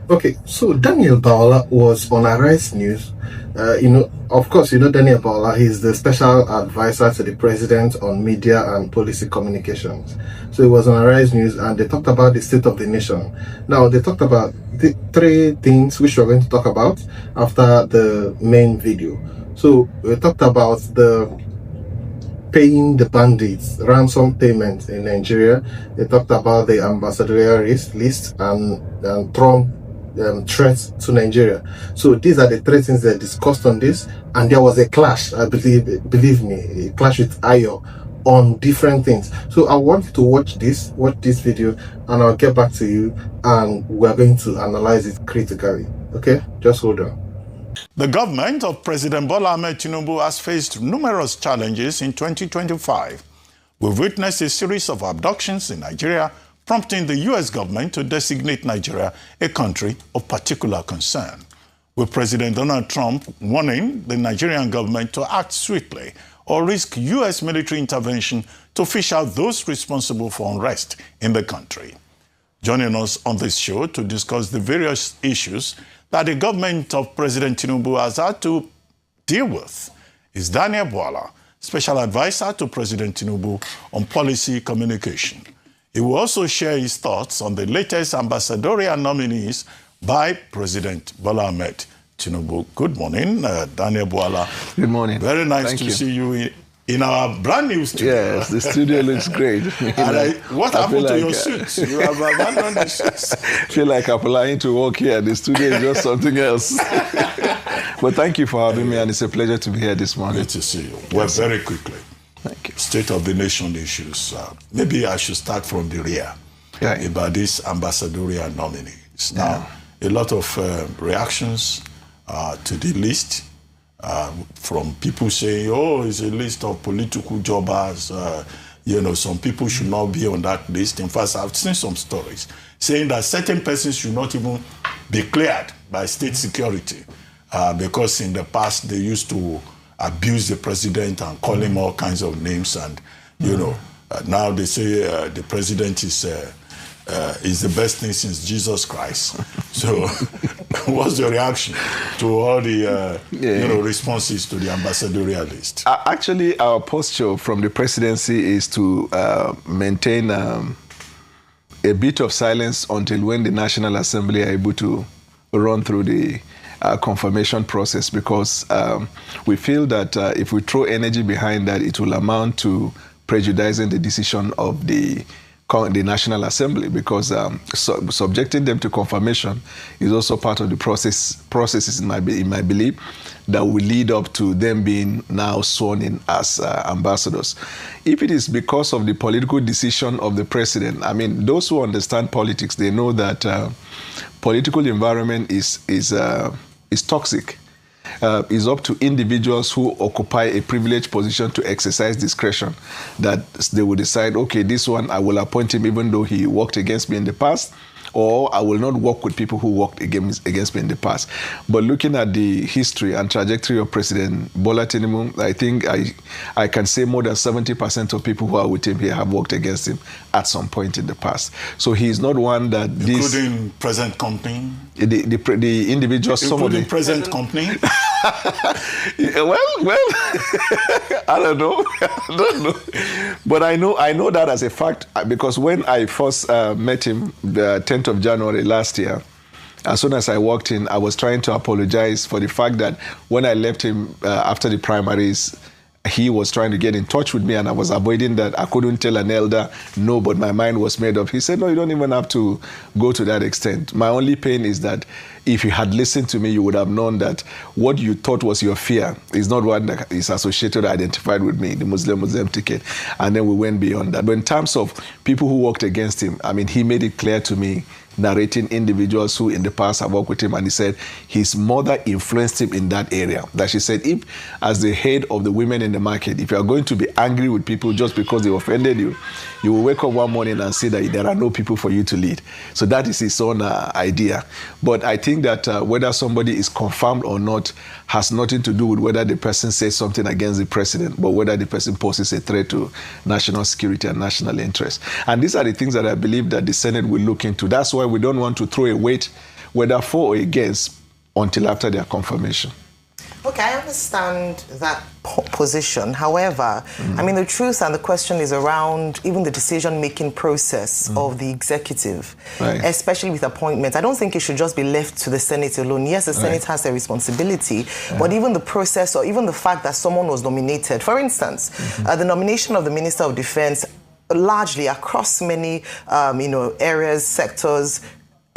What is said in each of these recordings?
Okay, so Daniel Bwala was on Arise News. Of course, Daniel Bwala. He's the special advisor to the president on media and policy communications. So he was on Arise News, and they talked about the state of the nation. Now they talked about the three things which we're going to talk about after the main video. So we talked about the paying the bandits ransom payment in Nigeria. They talked about the ambassadorial list and Trump threats to Nigeria. So these are the three things they discussed on this, and there was a clash, I believe me, a clash with Ayo on different things. So I want you to watch this video, and I'll get back to you, and we're going to analyze it critically. Okay, just hold on. The government of President Bwala Tinubu has faced numerous challenges in 2025. We've witnessed a series of abductions in Nigeria, prompting the U.S. government to designate Nigeria a country of particular concern, with President Donald Trump warning the Nigerian government to act swiftly or risk U.S. military intervention to fish out those responsible for unrest in the country. Joining us on this show to discuss the various issues that the government of President Tinubu has had to deal with is Daniel Bwala, Special Advisor to President Tinubu on Policy Communication. He will also share his thoughts on the latest ambassadorial nominees by President Bola Ahmed Tinubu. Good morning, Daniel Bwala. Good morning. Very nice to see you in our brand new studio. Yes, the studio looks great. What happened to your suits? You have abandoned the suits. I feel like applying to work here. The studio is just something else. But thank you for having me, and it's a pleasure to be here this morning. Good to see you. Well, very quickly. Thank you. State of the nation issues. Maybe I should start from the rear about these ambassadorial nominees. Now, a lot of reactions to the list. From people saying, oh, it's a list of political jobbers. Some people should not be on that list. In fact, I've seen some stories saying that certain persons should not even be cleared by state security because in the past they used to abuse the president and call him all kinds of names. And, now they say the president is the best thing since Jesus Christ. So what's your reaction to all the responses to the ambassadorial list? Actually, our posture from the presidency is to maintain a bit of silence until when the National Assembly are able to run through the confirmation process, because we feel that if we throw energy behind that, it will amount to prejudicing the decision of the National Assembly, because subjecting them to confirmation is also part of the processes in my belief that will lead up to them being now sworn in as ambassadors. If it is because of the political decision of the president, I mean, those who understand politics, they know that political environment is toxic. Is up to individuals who occupy a privileged position to exercise discretion, that they will decide, okay, this one, I will appoint him even though he worked against me in the past, or I will not work with people who worked against me in the past. But looking at the history and trajectory of President Bola Tinubu, I think I can say more than 70% of people who are with him here have worked against him at some point in the past. So he is not one that including present company? The individuals, including present company? well, I don't know. But I know that as a fact, because when I first met him the 10th of January last year, as soon as I walked in, I was trying to apologize for the fact that when I left him after the primaries, he was trying to get in touch with me, and I was avoiding that. I couldn't tell an elder no, but my mind was made up. He said, no, you don't even have to go to that extent. My only pain is that if you had listened to me, you would have known that what you thought was your fear is not what is associated or identified with me, the Muslim ticket. And then we went beyond that. But in terms of people who worked against him, I mean, he made it clear to me, narrating individuals who in the past have worked with him, and he said his mother influenced him in that area. That she said, if as the head of the women in the market, if you are going to be angry with people just because they offended you, you will wake up one morning and see that there are no people for you to lead. So that is his own idea. But I think that whether somebody is confirmed or not has nothing to do with whether the person says something against the president, but whether the person poses a threat to national security and national interest. And these are the things that I believe that the Senate will look into. That's why we don't want to throw a weight whether for or against, until after their confirmation. Okay, I understand that position. However, I mean, the truth and the question is around even the decision-making process of the executive, especially with appointments. I don't think it should just be left to the Senate alone. Yes, the Senate has a responsibility, but even the process or even the fact that someone was nominated, for instance, the nomination of the Minister of Defense, largely across many, areas, sectors,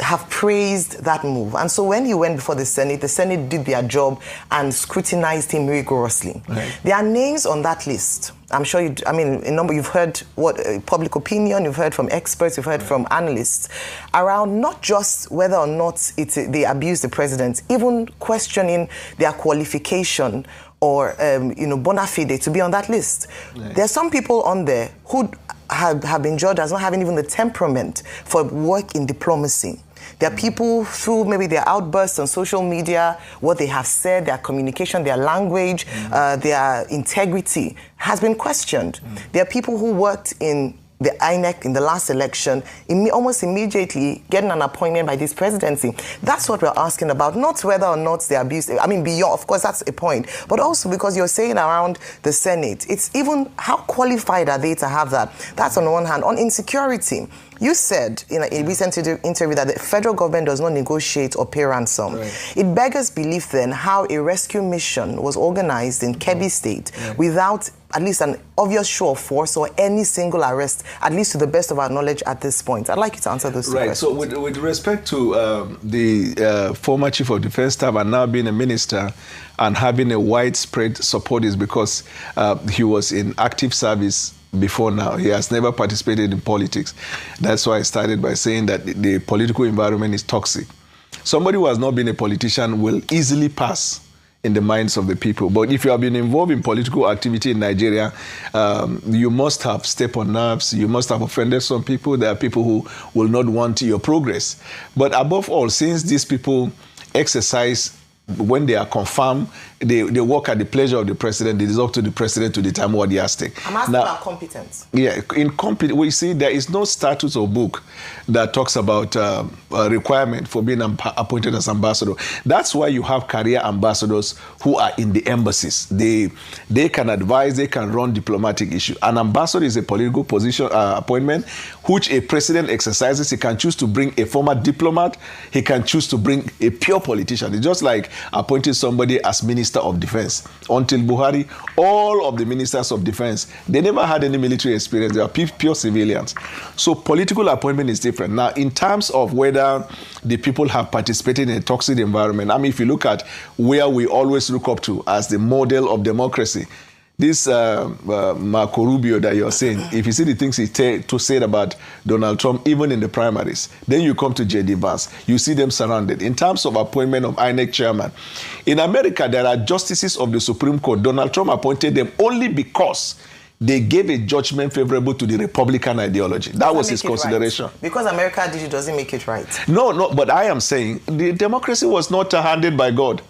have praised that move. And so when he went before the Senate did their job and scrutinized him rigorously. There are names on that list. I'm sure you've heard what public opinion, you've heard from experts, you've heard from analysts around not just whether or not they abuse the president, even questioning their qualification or bona fide to be on that list. There's some people on there who have been judged as not having even the temperament for work in diplomacy. There are people through maybe their outbursts on social media, what they have said, their communication, their language, their integrity has been questioned. There are people who worked in the INEC in the last election, almost immediately getting an appointment by this presidency. That's what we're asking about, not whether or not they abuse. I mean, beyond, of course, that's a point, but also because you're saying around the Senate, it's even how qualified are they to have that? That's on one hand. On insecurity, you said in a recent interview that the federal government does not negotiate or pay ransom. It beggars belief then how a rescue mission was organized in Kebbi State without at least an obvious show of force or any single arrest, at least to the best of our knowledge at this point. I'd like you to answer those two questions. So with respect to the former Chief of Defense Staff and now being a minister and having a widespread support is because he was in active service before now. He has never participated in politics. That's why I started by saying that the political environment is toxic. Somebody who has not been a politician will easily pass in the minds of the people. But if you have been involved in political activity in Nigeria, you must have stepped on nerves, you must have offended some people. There are people who will not want your progress. But above all, since these people exercise, when they are confirmed, they work at the pleasure of the president. It is up to the president to determine what he has to take. I'm asking about competence. Yeah, we see there is no statute or book that talks about a requirement for being appointed as ambassador. That's why you have career ambassadors who are in the embassies. They can advise, they can run diplomatic issues. An ambassador is a political position appointment which a president exercises. He can choose to bring a former diplomat. He can choose to bring a pure politician. It's just like appointing somebody as Minister of Defense. Until Buhari, all of the ministers of defense, they never had any military experience. They are pure civilians. So political appointment is different. Now, in terms of whether the people have participated in a toxic environment, I mean, if you look at where we always look up to as the model of democracy, this Marco Rubio that you're saying, if you see the things he said about Donald Trump, even in the primaries, then you come to J.D. Vance, you see them surrounded. In terms of appointment of INEC chairman, in America, there are justices of the Supreme Court. Donald Trump appointed them only because they gave a judgment favorable to the Republican ideology. That was his consideration. Right. Because America did it, doesn't make it right. No, but I am saying the democracy was not handed by God.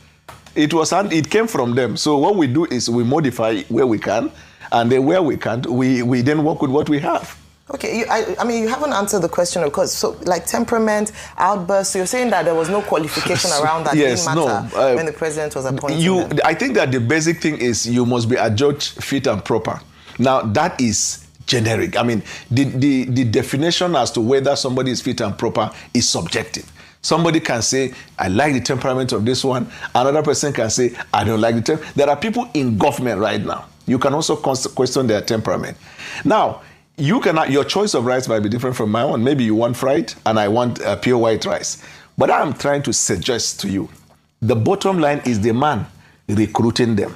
It came from them. So what we do is we modify where we can, and then where we can't, we then work with what we have. Okay, I mean, you haven't answered the question, of course. So, like temperament, outbursts, so you're saying that there was no qualification around that didn't matter when the president was appointed? I think that the basic thing is you must be adjudged fit and proper. Now, that is generic. I mean, the definition as to whether somebody is fit and proper is subjective. Somebody can say, I like the temperament of this one. Another person can say, I don't like the temperament. There are people in government right now. You can also question their temperament. Now, your choice of rice might be different from my own. Maybe you want fried and I want pure white rice. But I'm trying to suggest to you, the bottom line is the man recruiting them.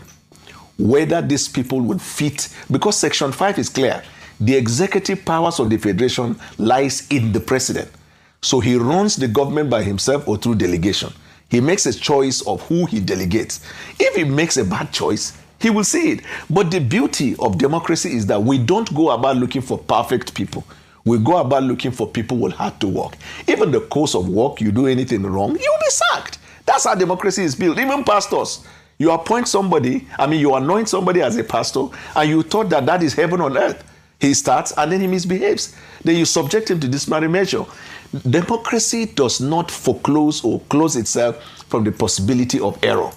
Whether these people would fit, because Section 5 is clear. The executive powers of the Federation lies in the president. So he runs the government by himself or through delegation. He makes a choice of who he delegates. If he makes a bad choice, he will see it. But the beauty of democracy is that we don't go about looking for perfect people. We go about looking for people who will have to work. Even the course of work, you do anything wrong, you'll be sacked. That's how democracy is built. Even pastors. You appoint somebody, you anoint somebody as a pastor, and you thought that that is heaven on earth. He starts and then he misbehaves. Then you subject him to disciplinary measure. Democracy does not foreclose or close itself from the possibility of error.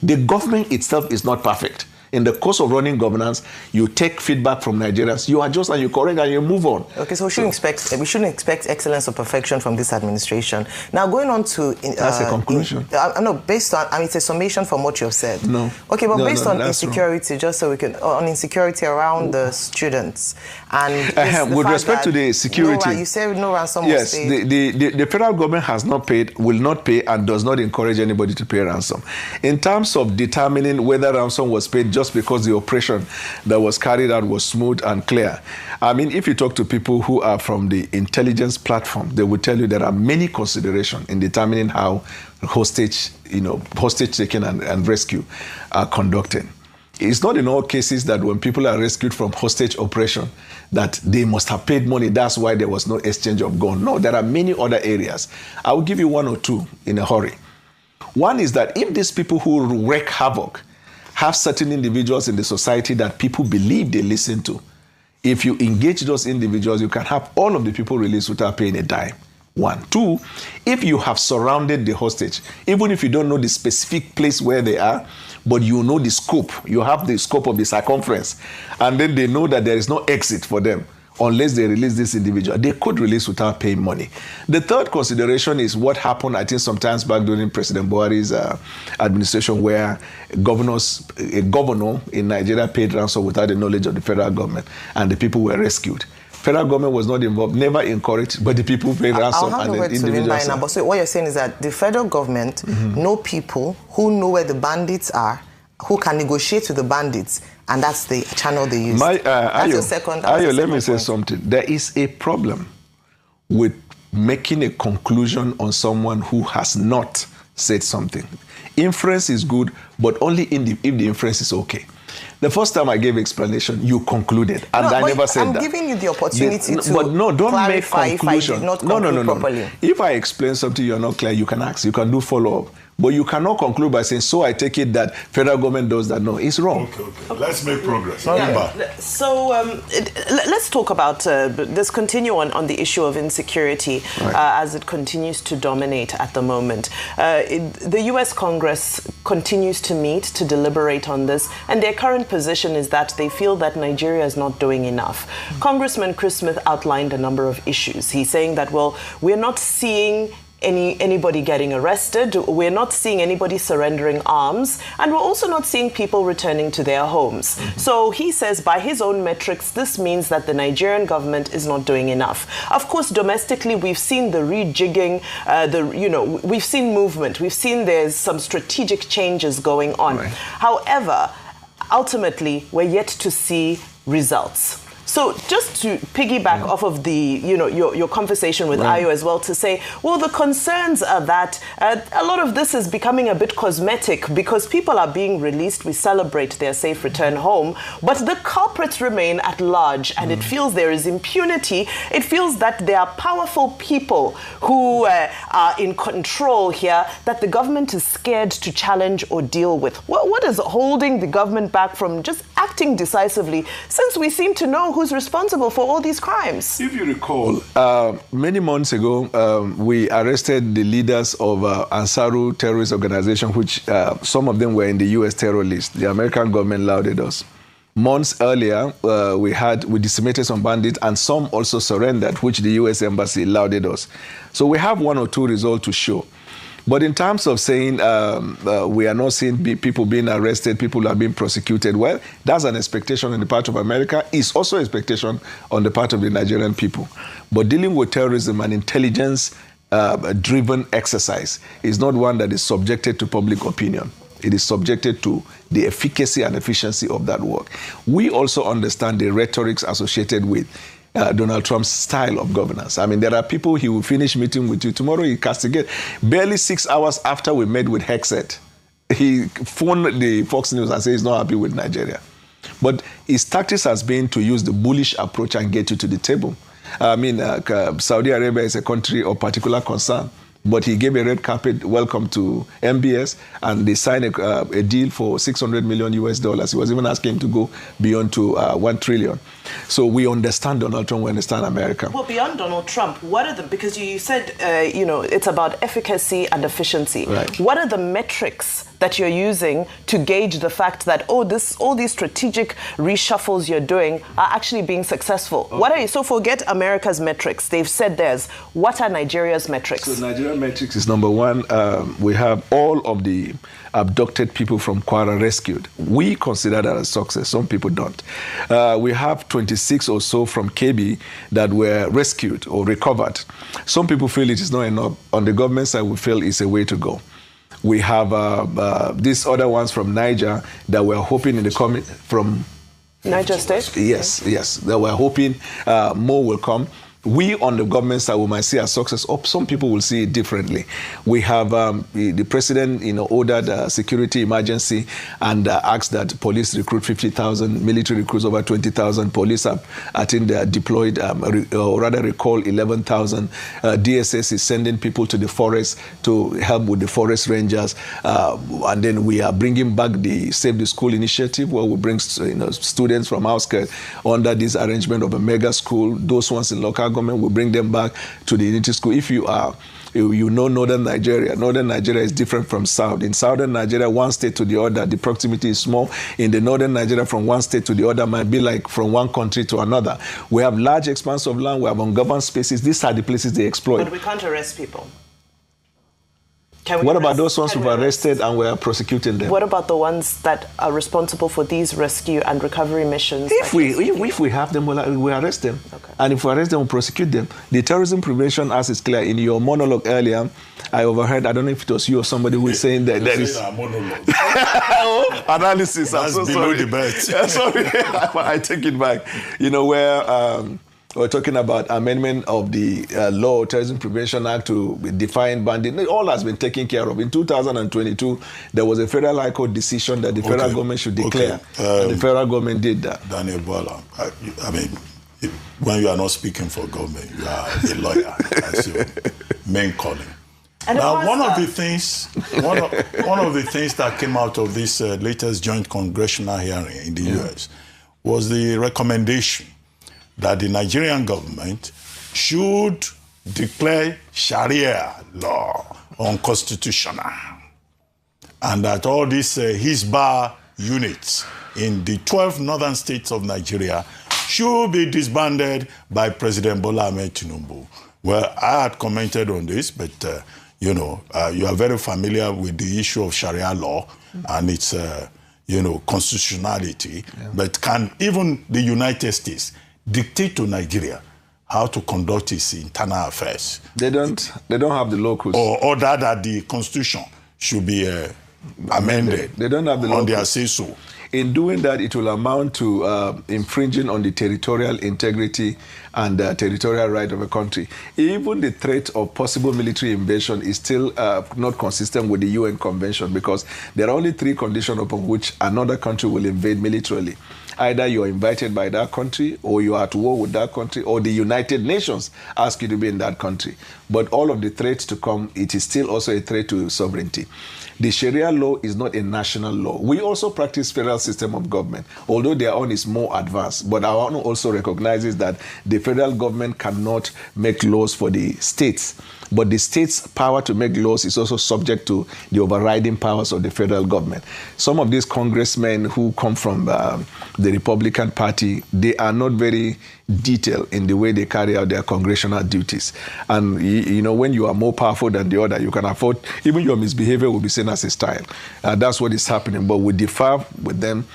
The government itself is not perfect. In the course of running governance, you take feedback from Nigerians, you adjust and you correct and you move on. Okay, so we shouldn't expect excellence or perfection from this administration. Now, going on to... that's a conclusion. No, based on... I mean, it's a summation from what you've said. No. Okay, but based on insecurity, wrong. Just so we can... On insecurity around the students. And with respect to the security... you said no ransom yes, was paid. the federal government has not paid, will not pay, and does not encourage anybody to pay ransom. In terms of determining whether ransom was paid just because the operation that was carried out was smooth and clear. I mean, if you talk to people who are from the intelligence platform, they will tell you there are many considerations in determining how hostage taking and rescue are conducted. It's not in all cases that when people are rescued from hostage operation that they must have paid money. That's why there was no exchange of gun. No, there are many other areas. I will give you one or two in a hurry. One is that if these people who wreak havoc have certain individuals in the society that people believe they listen to, if you engage those individuals, you can have all of the people released without paying a dime. One. Two, if you have surrounded the hostage, even if you don't know the specific place where they are, but you know the scope, you have the scope of the circumference, and then they know that there is no exit for them unless they release this individual, they could release without paying money. The third consideration is what happened, I think, sometimes back during President Buhari's administration, where a governor in Nigeria paid ransom without the knowledge of the federal government, and the people were rescued. Federal government was not involved, never encouraged, but the people paid ransom and the individuals. But so what you're saying is that the federal government know people who know where the bandits are, who can negotiate with the bandits, and that's the channel they use. That's your second. Let me say something. There is a problem with making a conclusion on someone who has not said something. Inference is good, but only if the inference is okay. The first time I gave explanation, you concluded, and I never said that. I'm giving you the opportunity to but no, don't make conclusion. No. If I explain something you're not clear, you can ask, you can do follow-up. But you cannot conclude by saying, so I take it that federal government does that. No, it's wrong. Okay. Let's make progress. So let's talk about, let's continue on the issue of insecurity as it continues to dominate at the moment. The U.S. Congress continues to meet to deliberate on this, and their current position is that they feel that Nigeria is not doing enough. Congressman Chris Smith outlined a number of issues. He's saying that, well, we're not seeing anybody getting arrested, we're not seeing anybody surrendering arms, and we're also not seeing people returning to their homes. So he says by his own metrics, this means that the Nigerian government is not doing enough. Of course, domestically, we've seen the rejigging, we've seen movement, we've seen there's some strategic changes going on. However, ultimately, we're yet to see results. So just to piggyback off of the, your conversation with Ayo as well, to say, well, the concerns are that a lot of this is becoming a bit cosmetic because people are being released. We celebrate their safe return home, but the culprits remain at large, and it feels there is impunity. It feels that there are powerful people who are in control here that the government is scared to challenge or deal with. What is holding the government back from just acting decisively, since we seem to know who's responsible for all these crimes? If you recall, many months ago, we arrested the leaders of Ansaru terrorist organization, which some of them were in the U.S. terror list. The American government lauded us. Months earlier, we decimated some bandits, and some also surrendered, which the U.S. embassy lauded us. So we have one or two results to show. But in terms of saying we are not seeing people being arrested, people are being prosecuted, well, that's an expectation on the part of America. It's also an expectation on the part of the Nigerian people. But dealing with terrorism and intelligence-driven exercise is not one that is subjected to public opinion. It is subjected to the efficacy and efficiency of that work. We also understand the rhetorics associated with Donald Trump's style of governance. I mean, there are people, he will finish meeting with you. Tomorrow he castigates. Barely 6 hours after we met with Hexet, he phoned the Fox News and said he's not happy with Nigeria. But his tactics has been to use the bullish approach and get you to the table. I mean, Saudi Arabia is a country of particular concern, but he gave a red carpet welcome to MBS, and they signed a deal for $600 million US. He was even asking him to go beyond to $1 trillion. So we understand Donald Trump, we understand America. Well, beyond Donald Trump, what are the, because you said, it's about efficacy and efficiency. Right. What are the metrics that you're using to gauge the fact that, all these strategic reshuffles you're doing are actually being successful? Okay. What are you, so forget America's metrics. They've said theirs. What are Nigeria's metrics? So Nigerian metrics is number one. We have all of the abducted people from Kwara rescued. We consider that a success. Some people don't. We have 26 or so from KB that were rescued or recovered. Some people feel it is not enough. On the government side, we feel it's a way to go. We have these other ones from Niger that we're hoping in the coming from Niger State? Yes. That we're hoping more will come. We on the government side, we might see a success, or some people will see it differently. We have the president, ordered a security emergency and asked that police recruit 50,000, military recruits over 20,000. Police have, I think, they are deployed, or rather recall 11,000. DSS is sending people to the forest to help with the forest rangers. And then we are bringing back the Save the School initiative, where we bring students from outskirts under this arrangement of a mega school. Those ones in local government will bring them back to the unity school. If you know northern Nigeria is different from south. In southern Nigeria, one state to the other, the proximity is small. In the northern Nigeria, from one state to the other might be like from one country to another. We have large expanse of land, we have ungoverned spaces. These are the places they exploit. But we can't arrest people. What about those ones who've arrested and we're prosecuting them? What about the ones that are responsible for these rescue and recovery missions? If we have them, we arrest them. Okay. And if we arrest them, we prosecute them. The Terrorism Prevention Act is clear. In your monologue earlier, I overheard, I don't know if it was you or somebody who was saying that there is... analysis. That's I'm so sorry. Debate. Sorry, I take it back. Where... we're talking about amendment of the law, Terrorism Prevention Act, to define bandit. All has been taken care of. In 2022, there was a federal high court decision that the federal government should declare. The federal government did that. Daniel Bwala, I mean, when you are not speaking for government, you are a lawyer. That's your main calling. And now, one of the things that came out of this latest joint congressional hearing in the U.S. was the recommendation that the Nigerian government should declare Sharia law unconstitutional, and that all these Hisbah units in the 12 northern states of Nigeria should be disbanded by President Bola Ahmed Tinubu. Well, I had commented on this, but you are very familiar with the issue of Sharia law and its constitutionality. Yeah. But can even the United States dictate to Nigeria how to conduct its internal affairs? They don't have the locus. Or that the constitution should be amended. They don't have the locus. On their say-so. In doing that, it will amount to infringing on the territorial integrity and territorial right of a country. Even the threat of possible military invasion is still not consistent with the UN Convention, because there are only 3 conditions upon which another country will invade militarily. Either you are invited by that country, or you are at war with that country, or the United Nations ask you to be in that country. But all of the threats to come, it is still also a threat to sovereignty. The Sharia law is not a national law. We also practice federal system of government, although their own is more advanced. But our own also recognizes that the federal government cannot make laws for the states. But the state's power to make laws is also subject to the overriding powers of the federal government. Some of these congressmen who come from the Republican Party, they are not very detailed in the way they carry out their congressional duties. And when you are more powerful than the other, you can afford, even your misbehavior will be seen as a style. That's what is happening. But we differ with them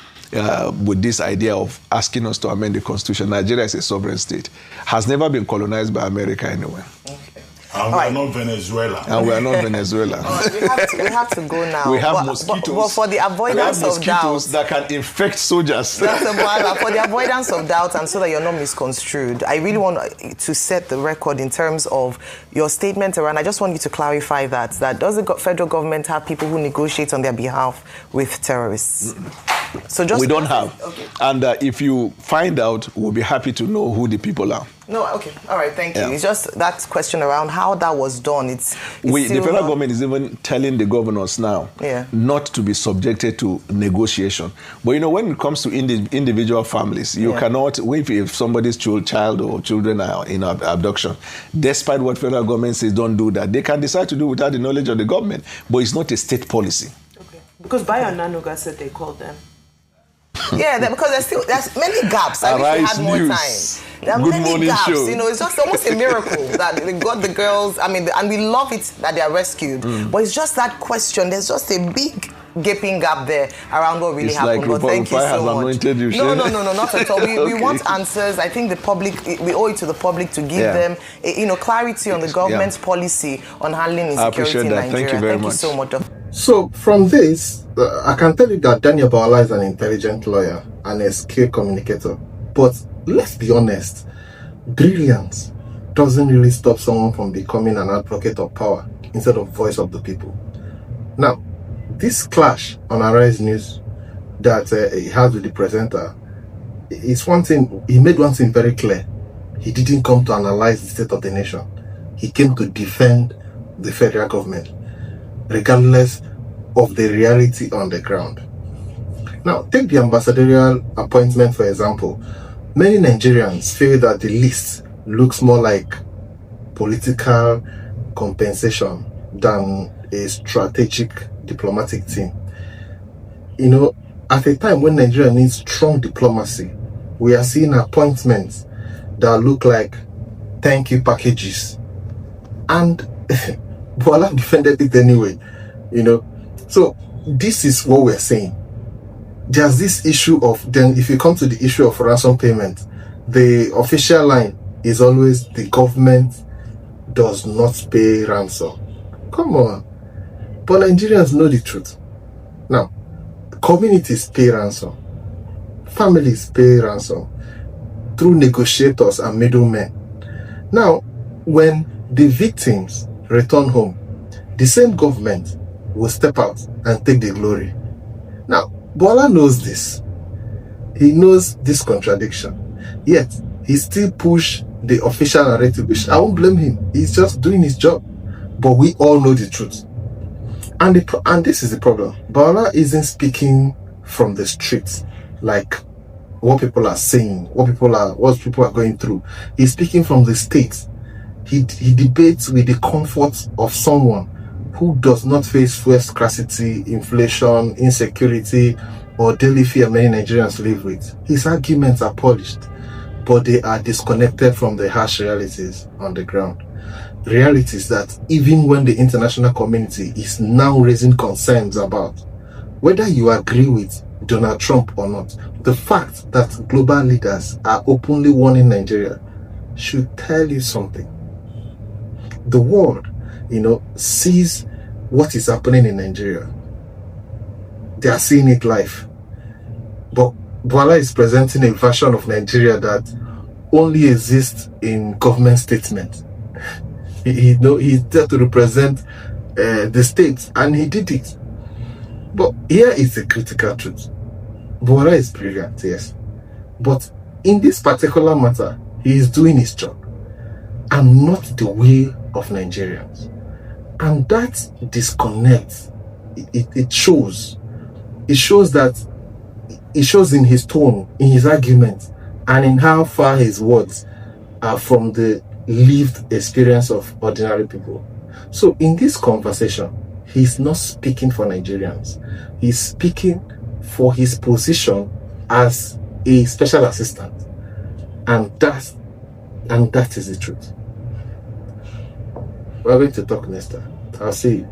with this idea of asking us to amend the Constitution. Nigeria is a sovereign state, has never been colonized by America anywhere. Okay. And we are not Venezuela. And we are not Venezuela. We have to go now. We have mosquitoes. But for the avoidance of doubt, that can infect soldiers. Dr. Bwala, for the avoidance of doubt, and so that you're not misconstrued, I really want to set the record in terms of your statement around. I just want you to clarify that does the federal government have people who negotiate on their behalf with terrorists? So just we don't have. Okay. And if you find out, we'll be happy to know who the people are. No, okay. All right, thank you. Yeah. It's just that question around how that was done. The federal government is even telling the governors now not to be subjected to negotiation. But you know, when it comes to individual families, you cannot, if somebody's child or children are in abduction, despite what federal government says don't do that, they can decide to do without the knowledge of the government. But it's not a state policy. Okay. Because Bayo Nanuga said they called them. Yeah, because there's many gaps. I wish we had more time. There are many gaps. Show. You know, it's just almost a miracle that they got the girls. I mean, and we love it that they are rescued. But it's just that question. There's just a big gaping gap there around what really happened. Like but thank you so much. No, not at all. We want answers. I think the public, we owe it to the public to give them, clarity on the government's policy on handling insecurity in Nigeria. Thank you very much. So much. So from this, I can tell you that Daniel Bwala is an intelligent lawyer and a skilled communicator. But let's be honest, brilliance doesn't really stop someone from becoming an advocate of power instead of voice of the people. Now, this clash on Arise News that he has with the presenter is one thing. He made one thing very clear. He didn't come to analyze the state of the nation. He came to defend the federal government, regardless of the reality on the ground. Now, take the ambassadorial appointment, for example. Many Nigerians feel that the list looks more like political compensation than a strategic diplomatic team. You know, at a time when Nigeria needs strong diplomacy, we are seeing appointments that look like thank you packages. And Bwala defended it anyway, you know. So this is what we're saying. There's this issue of, then if you come to the issue of ransom payment, the official line is always the government does not pay ransom. Come on. But Nigerians know the truth. Now, communities pay ransom. Families pay ransom through negotiators and middlemen. Now, when the victims return home, the same government will step out and take the glory. Now, Bwala knows this. He knows this contradiction. Yet, he still pushes the official narrative, which I won't blame him. He's just doing his job. But we all know the truth. And this is the problem. Bwala isn't speaking from the streets, like what people are saying, what people are going through. He's speaking from the state. He debates with the comfort of someone who does not face fuel scarcity, inflation, insecurity, or daily fear many Nigerians live with. His arguments are polished, but they are disconnected from the harsh realities on the ground. Realities that even when the international community is now raising concerns about, whether you agree with Donald Trump or not, the fact that global leaders are openly warning Nigeria should tell you something. The world, sees what is happening in Nigeria. They are seeing it live. But Bwala is presenting a version of Nigeria that only exists in government statements. He's there to represent the state, and he did it. But here is the critical truth. Bwala is brilliant, yes. But in this particular matter, he is doing his job, and not the way of Nigerians. And that disconnect, it shows. It shows in his tone, in his argument, and in how far his words are from the lived experience of ordinary people. So in this conversation, he's not speaking for Nigerians. He's speaking for his position as a special assistant. And that is the truth. We're going to talk next time. I'll see you.